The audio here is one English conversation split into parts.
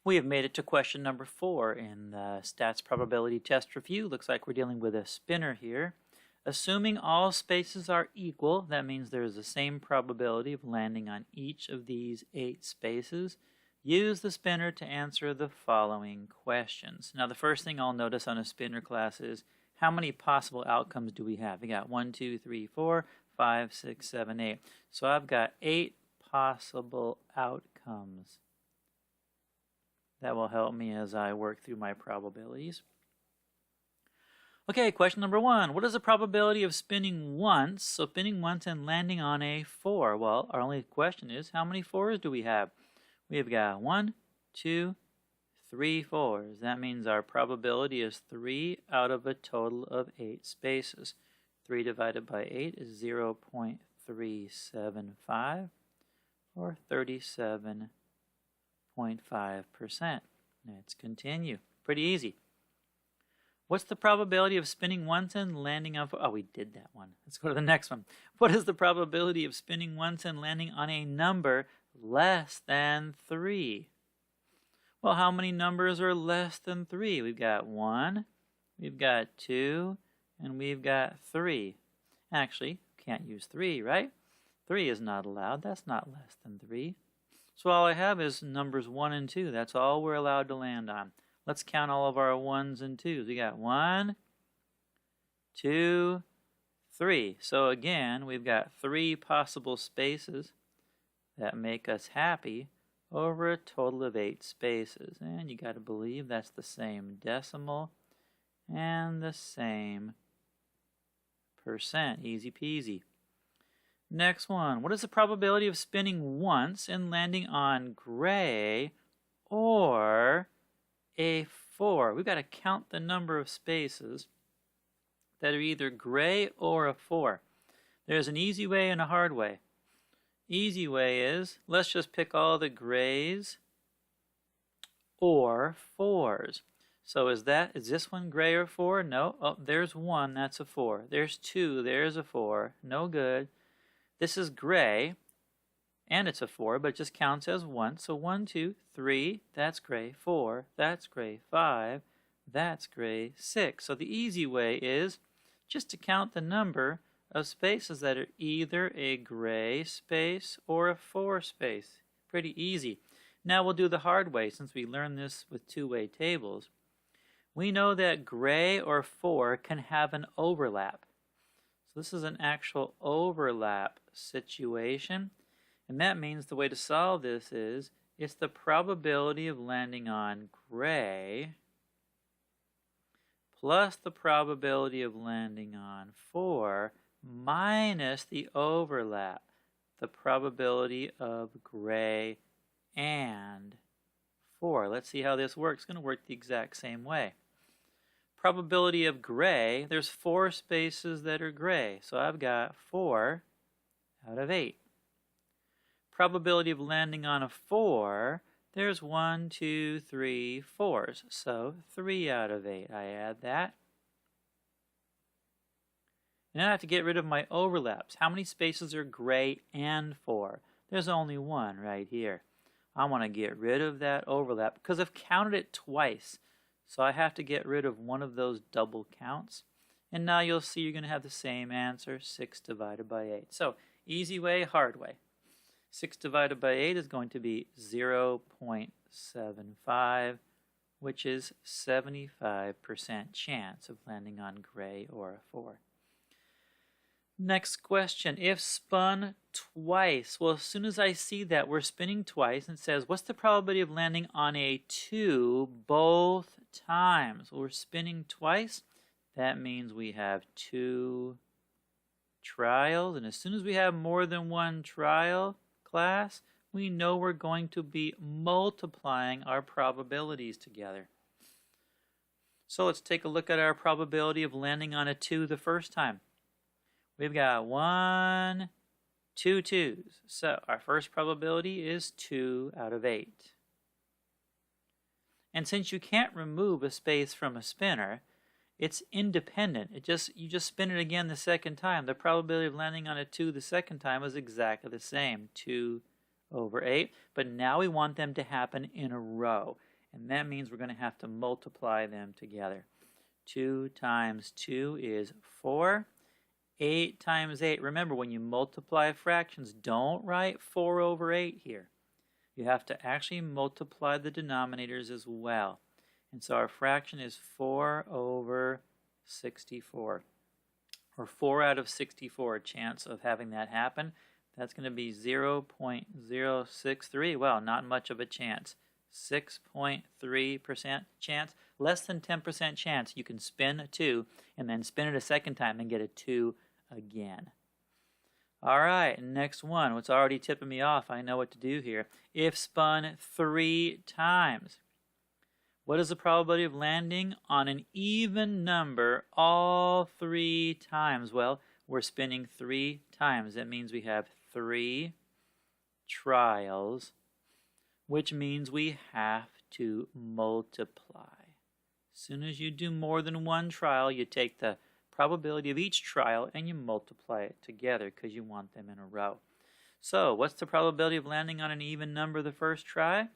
We have made it to question number 4 in the stats probability test review. Looks like we're dealing with a spinner here. Assuming all spaces are equal, that means there is the same probability of landing on each of these 8 spaces. Use the spinner to answer the following questions. Now the first thing I'll notice on a spinner class is how many possible outcomes do we have? We got 1, 2, 3, 4, 5, 6, 7, 8. So I've got 8 possible outcomes. That will help me as I work through my probabilities. Okay, question number 1. What is the probability of spinning once? So spinning once and landing on a 4. Well, our only question is how many 4s do we have? We've got 1, 2, 3 4s. That means our probability is 3 out of a total of 8 spaces. 3 divided by 8 is 0.375 or 37.5%. Let's continue. Pretty easy. What's the probability of spinning once and landing on... Oh, we did that one. Let's go to the next one. What is the probability of spinning once and landing on a number less than 3? Well, how many numbers are less than 3? We've got 1, we've got 2, and we've got 3. Actually, can't use 3, right? 3 is not allowed. That's not less than 3. So all I have is numbers 1 and 2. That's all we're allowed to land on. Let's count all of our 1s and 2s. We got 1, 2, 3. So again, we've got 3 possible spaces that make us happy over a total of 8 spaces. And you got to believe that's the same decimal and the same percent. Easy peasy. Next one. What is the probability of spinning once and landing on gray or a 4? We've got to count the number of spaces that are either gray or a 4. There's an easy way and a hard way. Easy way is, let's just pick all the grays or 4s. So is this one gray or 4? No. Oh, there's 1, that's a 4. There's 2, there's a 4. No good. This is gray, and it's a 4, but it just counts as 1. So 1, 2, 3, that's gray. 4, that's gray. 5, that's gray. 6. So the easy way is just to count the number of spaces that are either a gray space or a 4 space. Pretty easy. Now we'll do the hard way since we learned this with two-way tables. We know that gray or 4 can have an overlap. So this is an actual overlap situation. And that means the way to solve this is it's the probability of landing on gray plus the probability of landing on 4 minus the overlap, the probability of gray and 4. Let's see how this works. It's going to work the exact same way. Probability of gray, there's 4 spaces that are gray. So I've got 4 out of 8. Probability of landing on a 4, there's 1, 2, 3, 4s. So 3 out of 8. I add that. Now I have to get rid of my overlaps. How many spaces are gray and 4? There's only 1 right here. I want to get rid of that overlap because I've counted it twice. So I have to get rid of one of those double counts. And now you'll see you're going to have the same answer, 6 divided by 8. So easy way, hard way. 6 divided by 8 is going to be 0.75, which is 75% chance of landing on gray or a 4. Next question, if spun twice. Well, as soon as I see that we're spinning twice and it says, what's the probability of landing on a 2 both times? Well, we're spinning twice. That means we have 2 trials. And as soon as we have more than 1 trial class, we know we're going to be multiplying our probabilities together. So let's take a look at our probability of landing on a 2 the first time. We've got 1, 2 2s. So our first probability is 2 out of 8. And since you can't remove a space from a spinner, it's independent. You just spin it again the second time. The probability of landing on a 2 the second time is exactly the same, 2 over 8. But now we want them to happen in a row. and that means we're going to have to multiply them together. 2 times 2 is 4. 8 times 8. Remember, when you multiply fractions, don't write 4 over 8 here. You have to actually multiply the denominators as well. And so our fraction is 4 over 64. Or 4 out of 64 chance of having that happen. That's going to be 0.063. Well, not much of a chance. 6.3% chance. Less than 10% chance you can spin a 2 and then spin it a second time and get a 2 again. All right, next one. What's already tipping me off, I know what to do here. If spun 3 times, what is the probability of landing on an even number all 3 times? Well, we're spinning 3 times. That means we have 3 trials, which means we have to multiply. As soon as you do more than one trial, you take the probability of each trial and you multiply it together because you want them in a row. So what's the probability of landing on an even number the first try?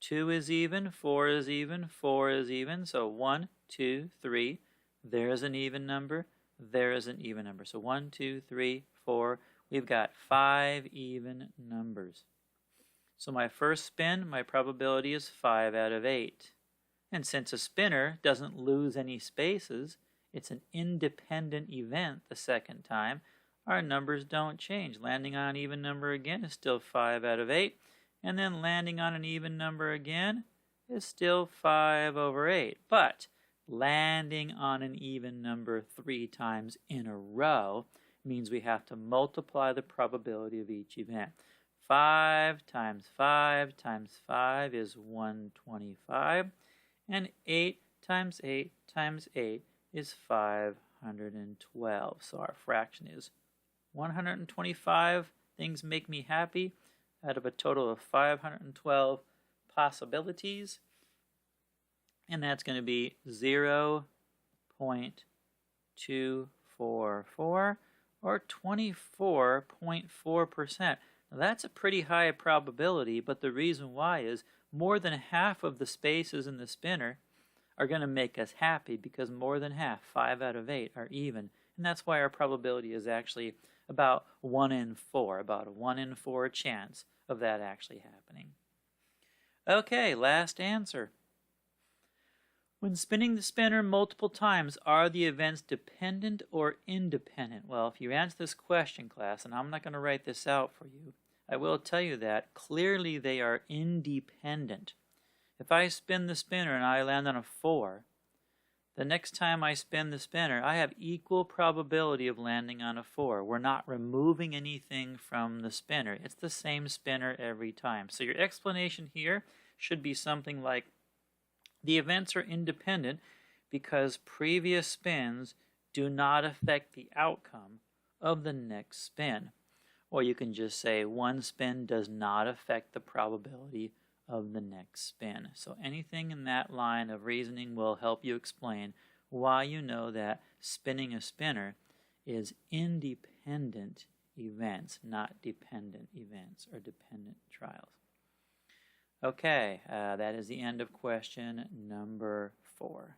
2 is even, 4 is even, 4 is even. So 1, 2, 3. There's an even number. There is an even number. So 1, 2, 3, 4. We've got 5 even numbers. So my first spin, my probability is 5 out of 8. And since a spinner doesn't lose any spaces, it's an independent event the second time, our numbers don't change. Landing on an even number again is still 5 out of 8. And then landing on an even number again is still 5 over 8. But landing on an even number 3 times in a row means we have to multiply the probability of each event. 5 times 5 times 5 is 125. And 8 times 8 times 8 is 512. So our fraction is 125 things make me happy out of a total of 512 possibilities. And that's going to be 0.244 or 24.4%. Now that's a pretty high probability, but the reason why is more than half of the spaces in the spinner are going to make us happy because more than half, 5 out of 8, are even. And that's why our probability is actually about 1 in 4, about a 1 in 4 chance of that actually happening. Okay, last answer. When spinning the spinner multiple times, are the events dependent or independent? Well, if you answer this question, class, and I'm not going to write this out for you, I will tell you that clearly they are independent. If I spin the spinner and I land on a 4, the next time I spin the spinner, I have equal probability of landing on a 4. We're not removing anything from the spinner. It's the same spinner every time. So your explanation here should be something like, the events are independent because previous spins do not affect the outcome of the next spin. Or you can just say one spin does not affect the probability of the next spin. So anything in that line of reasoning will help you explain why you know that spinning a spinner is independent events, not dependent events or dependent trials. Okay, that is the end of question number 4.